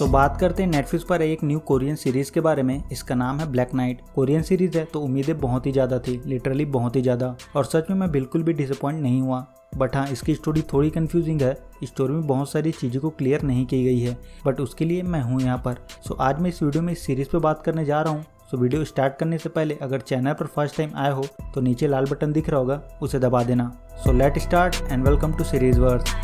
बात करते हैं नेटफ्लिक्स पर एक न्यू कोरियन सीरीज के बारे में। इसका नाम है ब्लैक नाइट। कोरियन सीरीज है तो उम्मीदें बहुत ही ज़्यादा थी, लिटरली बहुत ही ज़्यादा, और सच में मैं बिल्कुल भी डिसअपॉइंट नहीं हुआ। बट हाँ, इसकी स्टोरी थोड़ी कंफ्यूजिंग है। स्टोरी में बहुत सारी चीज़ों को क्लियर नहीं की गई है, बट उसके लिए मैं हूँ यहाँ पर। आज मैं इस वीडियो में इस सीरीज़ पे बात करने जा रहा हूँ। वीडियो स्टार्ट करने से पहले अगर चैनल पर फर्स्ट टाइम आए हो तो नीचे लाल बटन दिख रहा होगा, उसे दबा देना। Let start and welcome to series verse.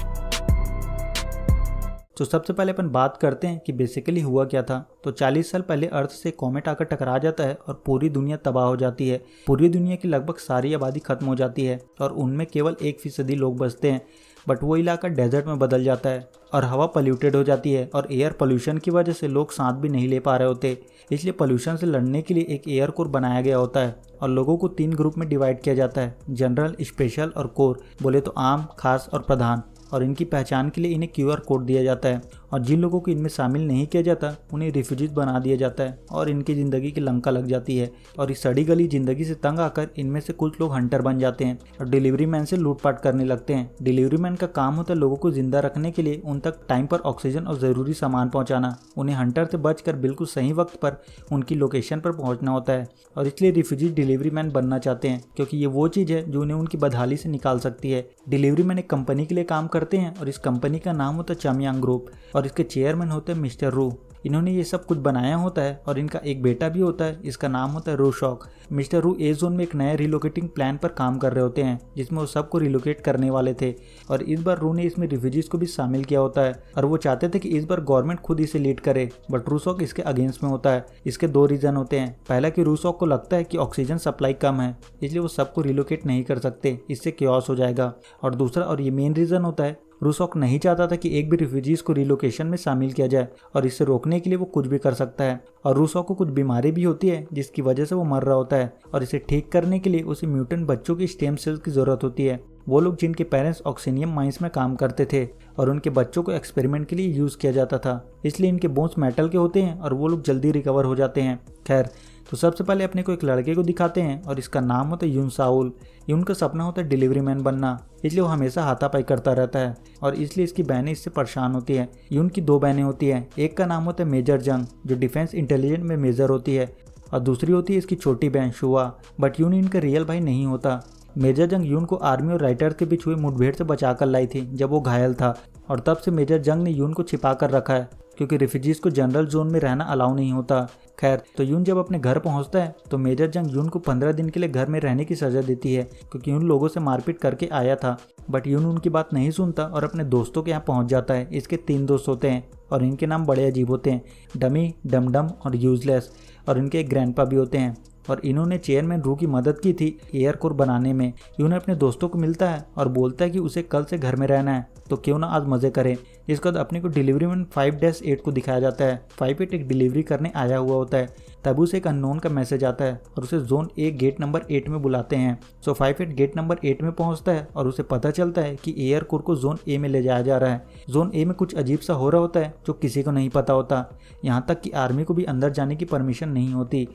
सबसे पहले अपन बात करते हैं कि बेसिकली हुआ क्या था। 40 साल पहले अर्थ से कॉमेट आकर टकरा जाता है और पूरी दुनिया तबाह हो जाती है। पूरी दुनिया की लगभग सारी आबादी खत्म हो जाती है और उनमें केवल 1% लोग बचते हैं। बट वो इलाका डेजर्ट में बदल जाता है और हवा पोल्यूटेड हो जाती है और एयर पोल्यूशन की वजह से लोग सांस भी नहीं ले पा रहे होते। इसलिए पोल्यूशन से लड़ने के लिए एक एयर कोर बनाया गया होता है और लोगों को 3 ग्रुप में डिवाइड किया जाता है, जनरल, स्पेशल और कोर। बोले तो आम, खास और प्रधान। और इनकी पहचान के लिए इन्हें QR कोड दिया जाता है और जिन लोगों को इनमें शामिल नहीं किया जाता उन्हें रिफ्यूजीज बना दिया जाता है और इनकी ज़िंदगी की लंका लग जाती है। और इस सड़ी गली ज़िंदगी से तंग आकर इनमें से कुछ लोग हंटर बन जाते हैं और डिलीवरी मैन से लूटपाट करने लगते हैं। डिलीवरी मैन का काम होता है लोगों को जिंदा रखने के लिए उन तक टाइम पर ऑक्सीजन और ज़रूरी सामान पहुँचाना। उन्हें हंटर से बचकर बिल्कुल सही वक्त पर उनकी लोकेशन पर पहुँचना होता है और इसलिए रिफ्यूजीज डिलीवरी मैन बनना चाहते हैं, क्योंकि ये वो चीज़ है जो उन्हें उनकी बदहाली से निकाल सकती है। डिलीवरी मैन एक कंपनी के लिए काम करते हैं और इस कंपनी का नाम होता है चामयांग ग्रुप और इसके चेयरमैन होते हैं मिस्टर रू। इन्होंने ये सब कुछ बनाया होता है और इनका एक बेटा भी होता है, इसका नाम होता है रोशॉक। मिस्टर रू ए जोन में एक नया रिलोकेटिंग प्लान पर काम कर रहे होते हैं जिसमें वो सबको रिलोकेट करने वाले थे और इस बार रू ने इसमें रिफ्यूजीज को भी शामिल किया होता है और वो चाहते थे कि इस बार गवर्नमेंट खुद इसे लीड करे। बट रूसॉक इसके अगेंस्ट में होता है। इसके 2 रीज़न होते हैं। पहला कि रूसॉक को लगता है कि ऑक्सीजन सप्लाई कम है, इसलिए वो सबको रिलोकेट नहीं कर सकते, इससे क्योस हो जाएगा। और दूसरा और ये मेन रीज़न होता है, रूसॉक नहीं चाहता था कि एक भी रिफ्यूजीज को रिलोकेशन में शामिल किया जाए और इसे रोकने के लिए वो कुछ भी कर सकता है। और रूसॉक को कुछ बीमारी भी होती है जिसकी वजह से वो मर रहा होता है और इसे ठीक करने के लिए उसे म्यूटेंट बच्चों की स्टेम सेल्स की ज़रूरत होती है। वो लोग जिनके पेरेंट्स ऑक्सीनियम माइंस में काम करते थे और उनके बच्चों को एक्सपेरिमेंट के लिए यूज़ किया जाता था, इसलिए इनके बोन्स मेटल के होते हैं और वो लोग जल्दी रिकवर हो जाते हैं। खैर, सबसे पहले अपने को एक लड़के को दिखाते हैं और इसका नाम होता है यून साउल। यून का सपना होता है डिलीवरी मैन बनना, इसलिए वो हमेशा हाथापाई करता रहता है और इसलिए इसकी बहनें इससे परेशान होती है। यून की 2 बहनें होती हैं। एक का नाम होता है मेजर जंग जो डिफेंस इंटेलिजेंस में मेजर होती है और दूसरी होती है इसकी छोटी बहन शुआ। बट यून इनका रियल भाई नहीं होता। मेजर जंग यून को आर्मी और राइटर्स के बीच हुए मुठभेड़ से बचाकर लाई थी जब वो घायल था और तब से मेजर जंग ने यून को छिपा कर रखा है क्योंकि रिफ्यूजीज को जनरल जोन में रहना अलाउ नहीं होता। खैर, यून जब अपने घर पहुंचता है तो मेजर जंग यून को 15 दिन के लिए घर में रहने की सजा देती है क्योंकि यून लोगों से मारपीट करके आया था। बट यून उनकी बात नहीं सुनता और अपने दोस्तों के यहाँ पहुंच जाता है। इसके 3 दोस्त होते हैं और इनके नाम बड़े अजीब होते हैं, डमी, डमडम और यूजलेस। और इनके एक ग्रैंडपा भी होते हैं और इन्होंने चेयरमैन रू की मदद की थी एयर कोर बनाने में। यून अपने दोस्तों को मिलता है और बोलता है कि उसे कल से घर में रहना है तो क्यों ना आज मज़े करें। इसके बाद अपने को डिलीवरी मैन 5-8 को दिखाया जाता है। 5-8 एक डिलीवरी करने आया हुआ होता है, तब उसे एक अननोन का मैसेज आता है और उसे जोन ए गेट नंबर 8 में बुलाते हैं। 5-8 गेट नंबर 8 में पहुंचता है और उसे पता चलता है कि एयर कोर को जोन ए में ले जाया जा रहा है। जोन ए में कुछ अजीब सा हो रहा होता है जो किसी को नहीं पता होता, यहाँ तक कि आर्मी को भी अंदर जाने की परमिशन नहीं होती।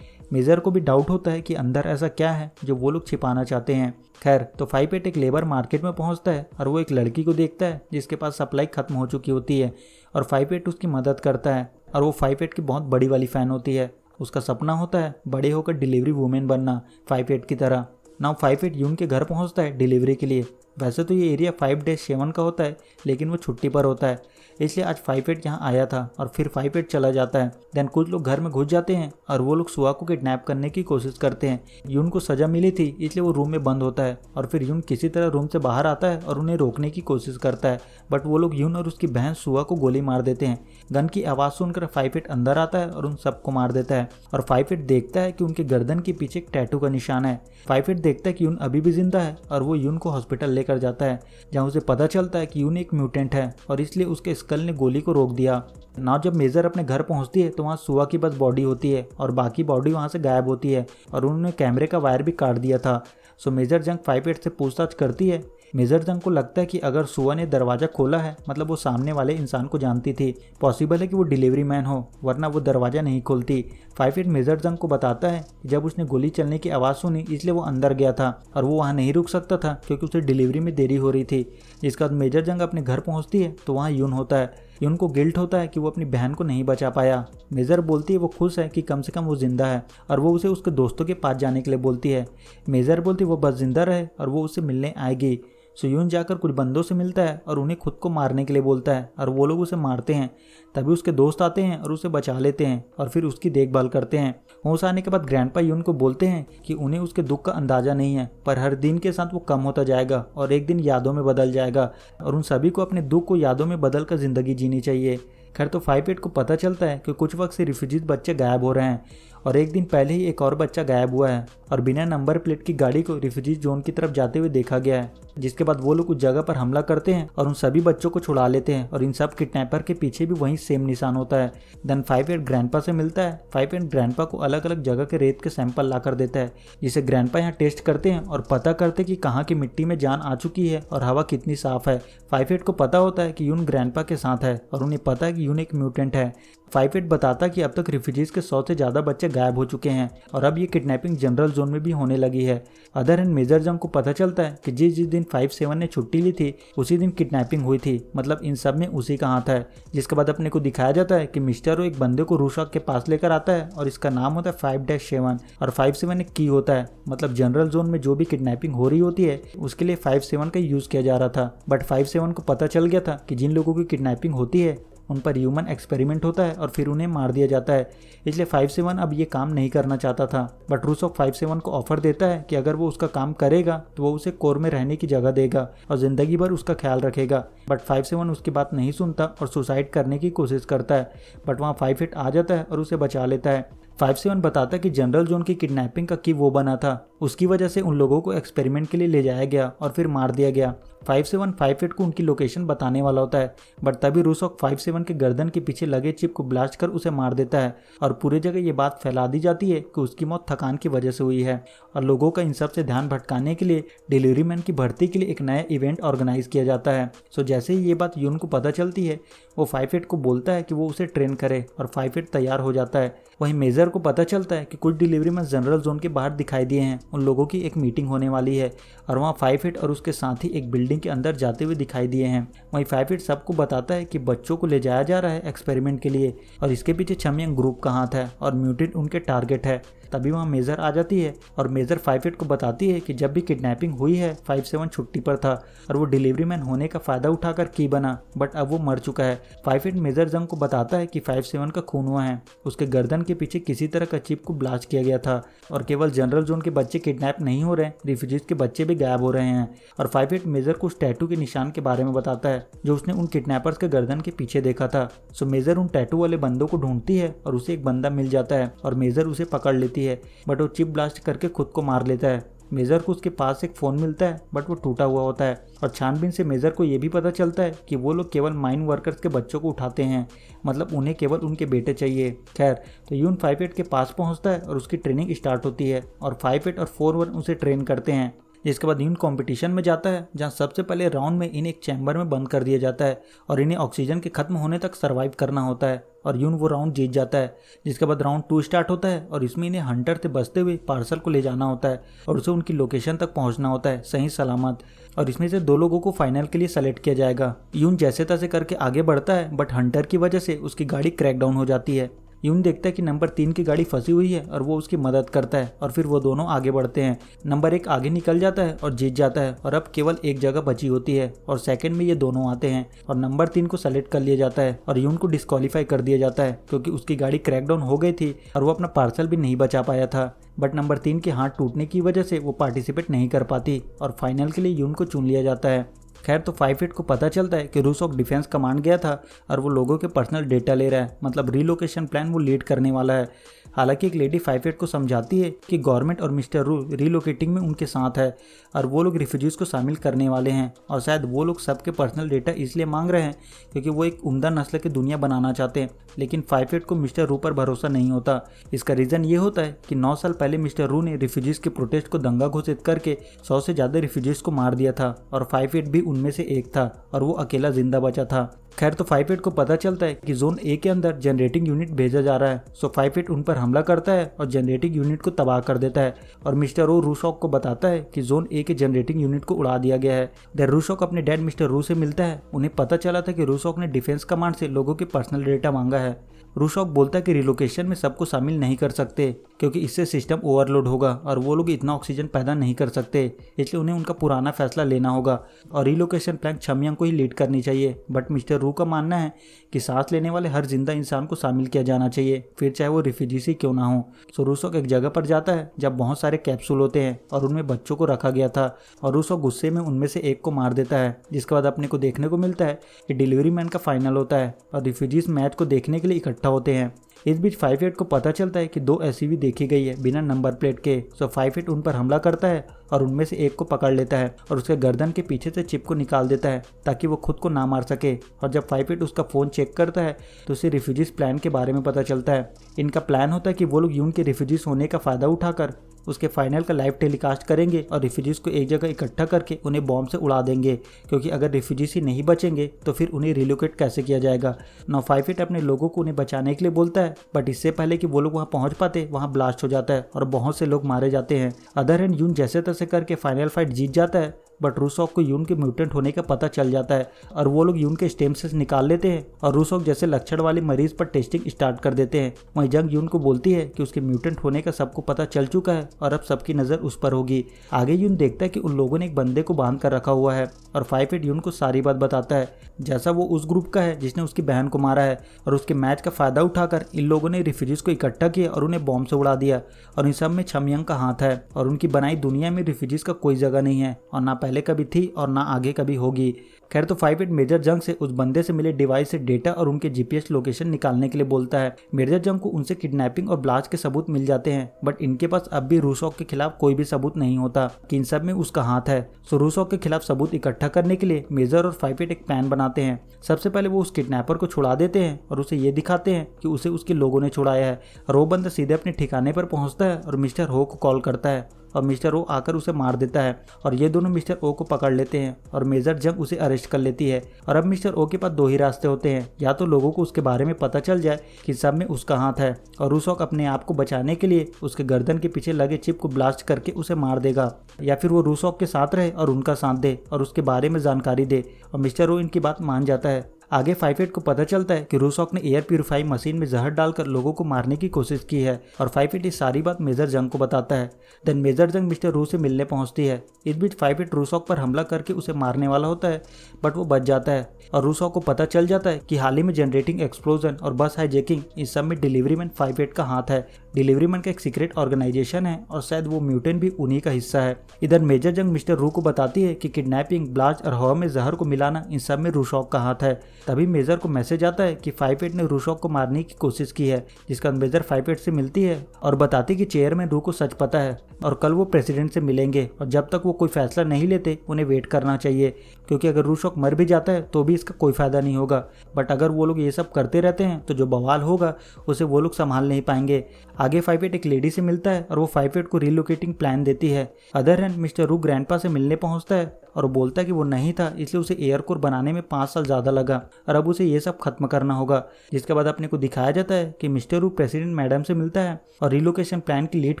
मेजर को भी डाउट होता है कि अंदर ऐसा क्या है जो वो लोग छिपाना चाहते हैं। खैर, 5-8 एक लेबर मार्केट में पहुंचता है और वो एक लड़की को देखता है जिसके पास सप्लाई खत्म हो चुकी होती है और 5-8 उसकी मदद करता है और वो 5-8 की बहुत बड़ी वाली फ़ैन होती है। उसका सपना होता है बड़े होकर डिलीवरी वूमेन बनना 5-8 की तरह। नाउ 5-8 यून के घर पहुंचता है डिलीवरी के लिए। वैसे तो ये एरिया 5-7 का होता है लेकिन वो छुट्टी पर होता है, इसलिए आज 5-8 यहाँ आया था और फिर 5-8 चला जाता है। देन कुछ लोग घर में घुस जाते हैं और वो लोग सुआ को किडनैप करने की कोशिश करते हैं। यून को सजा मिली थी इसलिए वो रूम में बंद होता है और फिर यून किसी तरह रूम से बाहर आता है और उन्हें रोकने की कोशिश करता है। बट वो लोग यून और उसकी बहन सुआ को गोली मार देते हैं। गन की आवाज़ सुनकर 5-8 अंदर आता है और उन सबको मार देता है और 5-8 देखता है कि उनके गर्दन के पीछे एक टैटू का निशान है। 5-8 देखता है कि यून अभी भी जिंदा है और वो यून को हॉस्पिटल लेकर जाता है जहाँ उसे पता चलता है कि यून एक म्यूटेंट है और इसलिए उसके स्कल ने गोली को रोक दिया। ना जब मेजर अपने घर पहुंचती है तो वहाँ सुआ की बस बॉडी होती है और बाकी बॉडी वहाँ से गायब होती है और उन्होंने कैमरे का वायर भी काट दिया था। मेजर जंग 5-8 से पूछताछ करती है मेजर जंग को लगता है कि अगर सुआ ने दरवाज़ा खोला है मतलब वो सामने वाले इंसान को जानती थी। पॉसिबल है कि वो डिलीवरी मैन हो, वरना वो दरवाज़ा नहीं खोलती। 5-8 मेजर जंग को बताता है कि जब उसने गोली चलने की आवाज़ सुनी इसलिए वो अंदर गया था और वो वहाँ नहीं रुक सकता था क्योंकि उसे डिलीवरी में देरी हो रही थी। जिसके बाद मेजर जंग अपने घर पहुँचती है तो वहाँ यून होता है। यून को गिल्ट होता है कि वो अपनी बहन को नहीं बचा पाया। मेजर बोलती है वो खुश है कि कम से कम वो जिंदा है और वो उसे उसके दोस्तों के पास जाने के लिए बोलती है। मेजर बोलती है वो बस जिंदा रहे और वो उसे मिलने आएगी। सो यून जाकर कुछ बंदों से मिलता है और उन्हें खुद को मारने के लिए बोलता है और वो लोग उसे मारते हैं। तभी उसके दोस्त आते हैं और उसे बचा लेते हैं और फिर उसकी देखभाल करते हैं। होश आने के बाद ग्रैंडपा यून को बोलते हैं कि उन्हें उसके दुख का अंदाजा नहीं है, पर हर दिन के साथ वो कम होता जाएगा और एक दिन यादों में बदल जाएगा और उन सभी को अपने दुख को यादों में बदल कर जिंदगी जीनी चाहिए। खैर तो 5-8 को पता चलता है कि कुछ वक्त से रिफ्यूजीज बच्चे गायब हो रहे हैं और एक दिन पहले ही एक और बच्चा गायब हुआ है और बिना नंबर प्लेट की गाड़ी को रिफ्यूजीज जोन की तरफ जाते हुए देखा गया है। जिसके बाद वो लोग उस जगह पर हमला करते हैं और उन सभी बच्चों को छुड़ा लेते हैं और इन सब किडनैपर के पीछे भी वही सेम निशान होता है। देन 5-8 ग्रैंडपा से मिलता है। 5-8 ग्रैंडपा को अलग अलग जगह के रेत के सैंपल ला कर देता है, जिसे ग्रैंडपा यहाँ टेस्ट करते हैं और पता करते कि कहाँ की मिट्टी में जान आ चुकी है और हवा कितनी साफ है। 5-8 को पता होता है कि यून ग्रैंडपा के साथ है और उन्हें पता है कि यून एक म्यूटेंट है। 5-8 बताता कि अब तक रिफ्यूजीज के 100 से ज़्यादा बच्चे गायब हो चुके हैं और अब ये किडनैपिंग जनरल जोन में भी होने लगी है। अदर एंड मेजर जंग को पता चलता है कि जिस दिन 5-7 ने छुट्टी ली थी उसी दिन किडनैपिंग हुई थी, मतलब इन सब में उसी का हाथ है। जिसके बाद अपने को दिखाया जाता है कि मिस्टर एक बंदे को रूशॉक के पास लेकर आता है और इसका नाम होता है 5-7 और 5-7 एक की होता है, मतलब जनरल जोन में जो भी किडनैपिंग हो रही होती है उसके लिए 5-7 का यूज़ किया जा रहा था। बट 5-7 को पता चल गया था कि जिन लोगों की किडनैपिंग होती है उन पर ह्यूमन एक्सपेरिमेंट होता है और फिर उन्हें मार दिया जाता है। इसलिए 5-7 अब ये काम नहीं करना चाहता था, बट रूसॉक 5-7 को ऑफर देता है कि अगर वो उसका काम करेगा तो वो उसे कोर में रहने की जगह देगा और ज़िंदगी भर उसका ख्याल रखेगा। बट 5-7 उसकी बात नहीं सुनता और सुसाइड करने की कोशिश करता है, बट वहाँ 5-8 आ जाता है और उसे बचा लेता है। 5-7 बताता है कि जनरल जोन की किडनैपिंग का की वो बना था, उसकी वजह से उन लोगों को एक्सपेरिमेंट के लिए ले जाया गया और फिर मार दिया गया। 5-7 5-8 को उनकी लोकेशन बताने वाला होता है, बट तभी रूसॉक 5-7 के गर्दन के पीछे लगे चिप को ब्लास्ट कर उसे मार देता है और पूरी जगह ये बात फैला दी जाती है कि उसकी मौत थकान की वजह से हुई है और लोगों का इन सब से ध्यान भटकाने के लिए डिलीवरी मैन की भर्ती के लिए एक नया इवेंट ऑर्गेनाइज किया जाता है। सो जैसे ही ये बात यून को पता चलती है वो 5-8 को बोलता है कि वो उसे ट्रेन करे और 5-8 तैयार हो जाता है। वहीं मेजर को पता चलता है कि कुछ डिलीवरी मैन जनरल जोन के बाहर दिखाई दिए हैं, उन लोगों की एक मीटिंग होने वाली है और वहाँ 5-8 और उसके साथी एक बिल्डिंग के अंदर जाते हुए दिखाई दिए हैं। वहीं 5-8 सबको बताता है कि बच्चों को ले जाया जा रहा है एक्सपेरिमेंट के लिए और इसके पीछे छमियंग ग्रुप का हाथ है और म्यूटेंट उनके टारगेट है। तभी वहाँ मेजर आ जाती है और मेजर 5-8 को बताती है कि जब भी किडनैपिंग हुई है 5-7 छुट्टी पर था और वो डिलीवरी मैन होने का फायदा उठाकर की बना, बट अब वो मर चुका है। 5-8 मेजर जंग को बताता है कि 5-7 का खून हुआ है, उसके गर्दन के पीछे किसी तरह का चिप को ब्लास्ट किया गया था और केवल जनरल जोन के बच्चे किडनैप नहीं हो रहे, रिफ्यूजीज के बच्चे भी गायब हो रहे हैं। और 5-8 मेजर को उस टैटू के निशान के बारे में बताता है जो उसने उन किडनैपर्स के गर्दन के पीछे देखा था। सो मेजर उन टैटू वाले बंदों को ढूंढती है और उसे एक बंदा मिल जाता है और मेजर उसे पकड़ लेती है, बट वो चिप ब्लास्ट करके खुद को मार लेता है। मेजर को उसके पास एक फ़ोन मिलता है बट वो टूटा हुआ होता है और छानबीन से मेजर को ये भी पता चलता है कि वो लोग केवल माइन वर्कर्स के बच्चों को उठाते हैं, मतलब उन्हें केवल उनके बेटे चाहिए। खैर तो यून 5-8 के पास पहुंचता है और उसकी ट्रेनिंग स्टार्ट होती है और 5-8 और 4-1 उसे ट्रेन करते हैं। जिसके बाद यून कंपटीशन में जाता है जहां सबसे पहले राउंड में इन्हें एक चैम्बर में बंद कर दिया जाता है और इन्हें ऑक्सीजन के खत्म होने तक सर्वाइव करना होता है और यून वो राउंड जीत जाता है। जिसके बाद राउंड 2 स्टार्ट होता है और इसमें इन्हें हंटर से बचते हुए पार्सल को ले जाना होता है और उसे उनकी लोकेशन तक पहुंचना होता है सही सलामत, और इसमें से 2 लोगों को फाइनल के लिए सेलेक्ट किया जाएगा। यून जैसे तैसे करके आगे बढ़ता है बट हंटर की वजह से उसकी गाड़ी क्रैक डाउन हो जाती है। यून देखता है कि नंबर 3 की गाड़ी फंसी हुई है और वो उसकी मदद करता है और फिर वो दोनों आगे बढ़ते हैं। नंबर 1 आगे निकल जाता है और जीत जाता है और अब केवल एक जगह बची होती है और सेकंड में ये दोनों आते हैं और नंबर 3 को सेलेक्ट कर लिया जाता है और यून को डिस्क्वालीफाई कर दिया जाता है क्योंकि उसकी गाड़ी क्रैकडाउन हो गई थी और वो अपना पार्सल भी नहीं बचा पाया था। बट नंबर 3 के हाथ टूटने की वजह से वो पार्टिसिपेट नहीं कर पाती और फाइनल के लिए यून को चुन लिया जाता है। खैर तो 5-8 को पता चलता है कि रूसॉक डिफेंस कमांड गया था और वो लोगों के पर्सनल डेटा ले रहा है, मतलब रीलोकेशन प्लान वो लीड करने वाला है। हालांकि एक लेडी 5-8 को समझाती है कि गवर्नमेंट और मिस्टर रू रीलोकेटिंग में उनके साथ है और वो लोग रिफ्यूजीज़ को शामिल करने वाले हैं और शायद वो लोग सबके पर्सनल डेटा इसलिए मांग रहे हैं क्योंकि वो एक उम्दा नस्ल की दुनिया बनाना चाहते हैं। लेकिन 5-8 को मिस्टर रू पर भरोसा नहीं होता। इसका रीज़न ये होता है कि 9 साल पहले मिस्टर रू ने रिफ्यूजीज़ के प्रोटेस्ट को दंगा घोषित करके 100 से ज़्यादा रिफ्यूजीज़ को मार दिया था और 5-8 भी उनमें से एक था और वो अकेला जिंदा बचा था। खैर तो 5-8 को पता चलता है कि जोन ए के अंदर जनरेटिंग यूनिट भेजा जा रहा है। सो 5-8 उन पर हमला करता है और जनरेटिंग यूनिट को तबाह कर देता है और मिस्टर ओ रूशॉक को बताता है कि जोन ए के जनरेटिंग यूनिट को उड़ा दिया गया है। देन रूशॉक अपने डैड मिस्टर रू से मिलता है। उन्हें पता चला था कि रूशॉक ने डिफेंस कमांड से लोगों के पर्सनल डेटा मांगा है। रूशॉक बोलता है कि रिलोकेशन में सबको शामिल नहीं कर सकते क्योंकि इससे सिस्टम ओवरलोड होगा और वो लोग इतना ऑक्सीजन पैदा नहीं कर सकते, इसलिए उन्हें उनका पुराना फैसला लेना होगा और रिलोकेशन प्लान छमियांग को ही लीड करनी चाहिए। बट मिस्टर रू का मानना है कि सांस लेने वाले हर जिंदा इंसान को शामिल किया जाना चाहिए, फिर चाहे वो रिफ्यूजीज ही क्यों ना हो। सो रूशॉक एक जगह पर जाता है जब बहुत सारे कैप्सूल होते हैं और उनमें बच्चों को रखा गया था और रूशॉक गुस्से में उनमें से एक को मार देता है, जिसके बाद अपने को देखने को मिलता है कि डिलीवरी मैन का फाइनल होता है और रिफ्यूजीज मैच को देखने के लिए इकट्ठा होते हैं। इस बीच 5-8 को पता चलता है कि 2 एसयूवी देखी गई है बिना नंबर प्लेट के। सो 5-8 उन पर हमला करता है और उनमें से एक को पकड़ लेता है और उसके गर्दन के पीछे से चिप को निकाल देता है ताकि वो खुद को ना मार सके। और जब 5-8 उसका फ़ोन चेक करता है तो उसे रिफ्यूजीज प्लान के बारे में पता चलता है। इनका प्लान होता है कि वो लोग यून के रिफ्यूजीज होने का फ़ायदा उठाकर उसके फाइनल का लाइव टेलीकास्ट करेंगे और रिफ्यूजीज को एक जगह इकट्ठा करके उन्हें बॉम्ब से उड़ा देंगे, क्योंकि अगर रिफ्यूजीज ही नहीं बचेंगे तो फिर उन्हें रिलोकेट कैसे किया जाएगा। 5-8 अपने लोगों को उन्हें बचाने के लिए बोलता है, बट इससे पहले कि वो लोग वहाँ पहुँच पाते वहाँ ब्लास्ट हो जाता है और बहुत से लोग मारे जाते हैं। अदर हैंड यून जैसे तैसे करके फाइनल फाइट जीत जाता है, बट रूसॉक को यून के म्यूटेंट होने का पता चल जाता है और वो लोग यून के स्टेम सेल्स निकाल लेते हैं और रूसॉक जैसे लक्षण वाले मरीज पर टेस्टिंग स्टार्ट कर देते हैं। वहीं जंग यून को बोलती है कि उसके म्यूटेंट होने का सबको पता चल चुका है और अब सबकी नज़र उस पर होगी। आगे यून देखता है कि उन लोगों ने एक बंदे को बांध कर रखा हुआ है और 5-8 यून को सारी बात बताता है, जैसा वो उस ग्रुप का है जिसने उसकी बहन को मारा है और उसके मैच का फ़ायदा उठाकर इन लोगों ने रिफ्यूजीज को इकट्ठा किया और उन्हें बॉम्ब से उड़ा दिया और इन सब में छमियांग का हाथ है और उनकी बनाई दुनिया में रिफ्यूजीज का कोई जगह नहीं है और ना पहले कभी थी और ना आगे कभी होगी। खैर तो 5-8 मेजर जंग से उस बंदे से मिले डिवाइस से डेटा और उनके जीपीएस लोकेशन निकालने के लिए बोलता है। मेजर जंग को उनसे किडनैपिंग और ब्लास्ट के सबूत मिल जाते हैं, बट इनके पास अब भी रूसॉक के खिलाफ कोई भी सबूत नहीं होता कि इन सब में उसका हाथ है। सो रूसॉक के खिलाफ सबूत इकट्ठा करने के लिए मेजर और 5-8 एक प्लान बनाते हैं। सबसे पहले वो उस किडनैपर को छुड़ा देते हैं और उसे ये दिखाते हैं कि उसे उसके लोगों ने छुड़ाया है और वो बंदा सीधे अपने ठिकाने पर पहुंचता है और मिस्टर हो को कॉल करता है और मिस्टर ओ आकर उसे मार देता है और ये दोनों मिस्टर ओ को पकड़ लेते हैं और मेजर जंग उसे अरेस्ट कर लेती है। और अब मिस्टर ओ के पास 2 ही रास्ते होते हैं, या तो लोगों को उसके बारे में पता चल जाए कि सब में उसका हाथ है और रूसॉक अपने आप को बचाने के लिए उसके गर्दन के पीछे लगे चिप को ब्लास्ट करके उसे मार देगा, या फिर वो रूसॉक के साथ रहे और उनका साथ दे और उसके बारे में जानकारी दे और मिस्टर ओ इनकी बात मान जाता है। आगे 5-8 को पता चलता है कि रूसॉक ने एयर प्यूरिफाई मशीन में जहर डालकर लोगों को मारने की कोशिश की है और 5-8 इस सारी बात मेजर जंग को बताता है। देन मेजर जंग मिस्टर रू से मिलने पहुंचती है। इस बीच 5-8 रूसॉक पर हमला करके उसे मारने वाला होता है, बट वो बच जाता है और रूसॉक को पता चल जाता है कि हाल ही में जनरेटिंग एक्सप्लोजन और बस हाईजैकिंग इस सब में डिलीवरी मैन 5-8 का हाथ है। डिलीवरी मैन का एक सीक्रेट ऑर्गेनाइजेशन है और शायद वो म्यूटेंट भी उन्हीं का हिस्सा है। इधर मेजर जंग मिस्टर रू को बताती है कि किडनैपिंग, ब्लास्ट और हवा में जहर को मिलाना इन सब में रूसॉक का हाथ है। तभी मेजर को मैसेज आता है कि 5-8 ने रूसॉक को मारने की कोशिश की है, जिसका मेजर 5-8 से मिलती है और बताती कि चेयरमैन रू को सच पता है और कल वो प्रेसिडेंट से मिलेंगे और जब तक वो कोई फैसला नहीं लेते उन्हें वेट करना चाहिए, क्योंकि अगर रूसॉक मर भी जाता है तो भी इसका कोई फायदा नहीं होगा, बट अगर वो लोग ये सब करते रहते हैं तो जो बवाल होगा उसे वो लोग संभाल नहीं पाएंगे। आगे 5-8 एक लेडी से मिलता है और वो 5-8 को रिलोकेटिंग प्लान देती है। अदर हैंड मिस्टर रू ग्रैंडपा से मिलने पहुंचता है और बोलता है कि वो नहीं था, इसलिए उसे एयर कोर बनाने में 5 साल ज़्यादा लगा और अब उसे ये सब खत्म करना होगा। जिसके बाद अपने को दिखाया जाता है कि मिस्टर रू प्रेसिडेंट मैडम से मिलता है और रिलोकेशन प्लान की लीड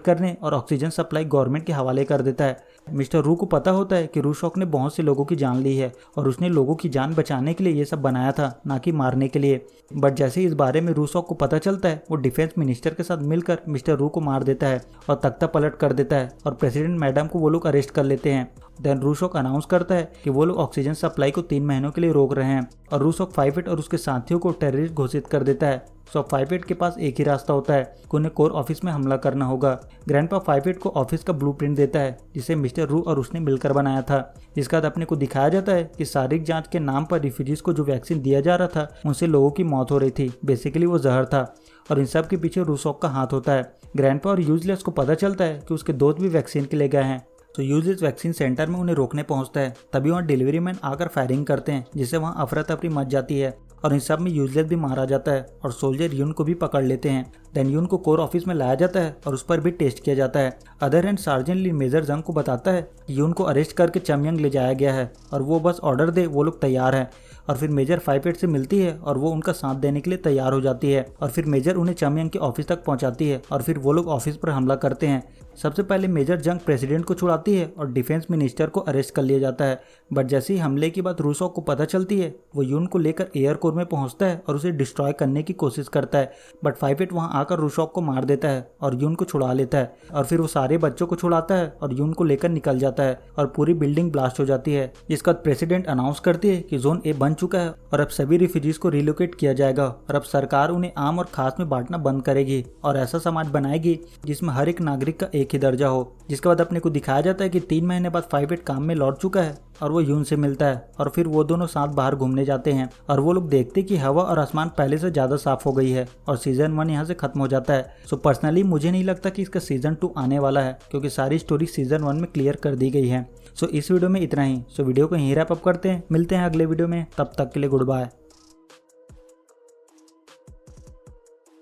करने और ऑक्सीजन सप्लाई गवर्नमेंट के हवाले कर देता है। मिस्टर रू को पता होता है कि रूसॉक ने बहुत से लोगों की जान ली है और उसने लोगों की जान बचाने के लिए ये सब बनाया था, ना कि मारने के लिए। बट जैसे इस बारे में रूसॉक को पता चलता है, वो डिफेंस मिनिस्टर के साथ मिलकर मिस्टर रू को मार देता है और तख्ता पलट कर देता है और प्रेसिडेंट मैडम को वो लोग अरेस्ट कर लेते हैं। देन रूसॉक अनाउंस करता है कि वो लोग ऑक्सीजन सप्लाई को 3 महीनों के लिए रोक रहे हैं और रूसॉक 5-8 और उसके साथियों को टेररिस्ट घोषित कर देता है। सो 5-8 के पास एक ही रास्ता होता है कि उन्हें कोर ऑफिस में हमला करना होगा। ग्रैंडपा 5-8 को ऑफिस का ब्लूप्रिंट देता है जिसे मिस्टर रू और उसने मिलकर बनाया था। जिसके बाद अपने को दिखाया जाता है कि शारीरिक जांच के नाम पर रिफ्यूजीज को जो वैक्सीन दिया जा रहा था उनसे लोगों की मौत हो रही थी। बेसिकली वो जहर था और इन सब के पीछे रूसॉक का हाथ होता है। ग्रैंडपा और यूजलेस को पता चलता है कि उसके दोस्त भी वैक्सीन के लिए गए हैं, तो यूजलेस वैक्सीन सेंटर में उन्हें रोकने पहुंचता है। तभी वहाँ डिलीवरी मैन आकर फायरिंग करते हैं, जिससे वहाँ अफरा तफरी मच जाती है और इन सब में यूजलेस भी मारा जाता है और सोल्जर यून को भी पकड़ लेते हैं। देन यून को कोर ऑफिस में लाया जाता है और उस पर भी टेस्ट किया जाता है। अदर हैंड सार्जेंट ली मेजर जंग को बताता है कि यून को अरेस्ट करके चमयंग ले जाया गया है और वो बस ऑर्डर दे, वो लोग तैयार हैं। और फिर मेजर 5-8 से मिलती है और वो उनका साथ देने के लिए तैयार हो जाती है और फिर मेजर उन्हें चमयंग के ऑफिस तक पहुंचाती है और फिर वो लोग ऑफिस पर हमला करते हैं। सबसे पहले मेजर जंग प्रेसिडेंट को छुड़ाती है और डिफेंस मिनिस्टर को अरेस्ट कर लिया जाता है। बट जैसे ही हमले की बात रूसो को पता चलती है, वो यून को लेकर एयर कोर में पहुंचता है और उसे डिस्ट्रॉय करने की कोशिश करता है। बट 5-8 वहां आकर रूसो को मार देता है और यून को छुड़ा लेता है और फिर वो सारे बच्चों को छुड़ाता है और यून को लेकर निकल जाता है और पूरी बिल्डिंग ब्लास्ट हो जाती है। जिसका प्रेसिडेंट अनाउंस करती है कि जोन ए बन चुका है और अब सभी रिफ्यूजीज को रिलोकेट किया जाएगा और अब सरकार उन्हें आम और खास में बांटना बंद करेगी और ऐसा समाज बनाएगी जिसमें हर एक नागरिक का एक ही दर्जा हो। जिसके बाद अपने को दिखाया जाता है कि 3 महीने बाद 5-8 काम में लौट चुका है और वो यून से मिलता है और फिर वो दोनों साथ बाहर घूमने जाते हैं और वो लोग देखते कि हवा और आसमान पहले से ज्यादा साफ हो गई है और सीजन 1 यहाँ से खत्म हो जाता है। सो पर्सनली मुझे नहीं लगता कि इसका सीजन 2 आने वाला है क्योंकि सारी स्टोरी सीजन 1 में क्लियर कर दी गई है। सो इस वीडियो में इतना ही। सो वीडियो को यहीं रैप अप करते हैं, मिलते हैं अगले वीडियो में, तब तक के लिए गुड बाय।